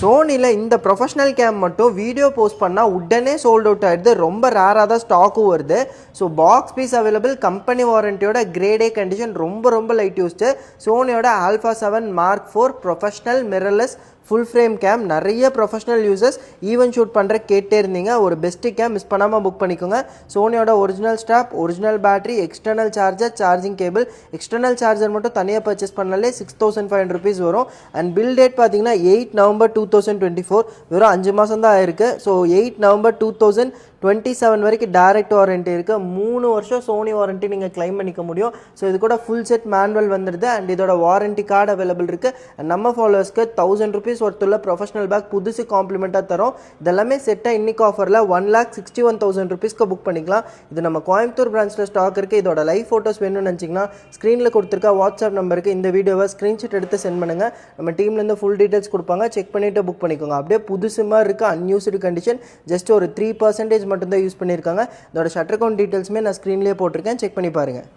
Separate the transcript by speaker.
Speaker 1: சோனியில் இந்த professional game மட்டும் video post பண்ணால் உடனே சோல்ட் அவுட் ஆகிடுது. ரொம்ப ரேராக தான் ஸ்டாக்கும் வருது. So box piece available, company வாரண்டியோட கிரேட் ஏ கண்டிஷன், ரொம்ப லைட் யூஸ்டு. சோனியோட Alpha 7 Mark 4 professional mirrorless full frame cam. நிறைய ப்ரொஃபஷனல் யூசர்ஸ் ஈவென்ட் ஷூட் பண்ணுற கேட்டே இருந்தீங்க. ஒரு பெஸ்ட்டு கேம் மிஸ் பண்ணாமல் புக் பண்ணிக்கோங்க. சோனியோட original strap, original battery, external charger, charging cable. External charger மட்டும் தனியாக பர்ச்சேஸ் பண்ணாலே 6500 rupees வரும். அண்ட் பில் டேட் பார்த்தீங்கன்னா 8 November 2024, வெறும் 5 மாதம் தான் ஆயிருக்கு. ஸோ 8 November 2027 வரைக்கும் டைரக்ட் வாரண்ட்டி இருக்குது. 3 வருஷம் சோனி வாரண்ட்டி நீங்கள் கிளைம் பண்ணிக்க முடியும். ஸோ இது கூட ஃபுல் செட் மேனுவல் வந்துடுது. அண்ட் இதோட வாரண்ட்டி கார்டு அவைலபிள் இருக்குது. நம்ம ஃபாலோவர்ஸ்க்கு 1000 rupees ஒருத்துள்ள ப்ரொஃபஷனல் பேக் புதுசு காம்ப்ளிமெண்ட்டாக தரும். இதெல்லாமே செட்டாக இன்னைக்கு ஆஃபரில் 1,61,000 rupeesக்கு புக் பண்ணிக்கலாம். இது நம்ம கோயம்புத்தூர் பிரான்ச்சில் ஸ்டாக் இருக்குது. இதோட லைவ் ஃபோட்டோஸ் வேணும்னு நினச்சிங்கன்னா ஸ்க்ரீனில் கொடுத்துருக்க வாட்ஸ்அப் நம்பருக்கு இந்த வீடியோவை ஸ்க்ரீன்ஷாட் எடுத்து சென்ட் பண்ணுங்கள். நம்ம டீம்லேருந்து ஃபுல் டீட்டெயில்ஸ் கொடுப்பாங்க, செக் பண்ணிவிட்டு புக் பண்ணிக்கோங்க. அப்படியே புதுசு மாதிரி இருக்குது, அன்யூஸ்டு கண்டிஷன், ஜஸ்ட் ஒரு 3% மட்டும்தான் யூஸ் பண்ணியிருக்காங்க. இதோட ஷட்டர் அக்கௌண்ட் டீட்டெயில்ஸுமே நான் ஸ்க்ரீன்லேயே போட்டிருக்கேன், செக் பண்ணி பாருங்கள்.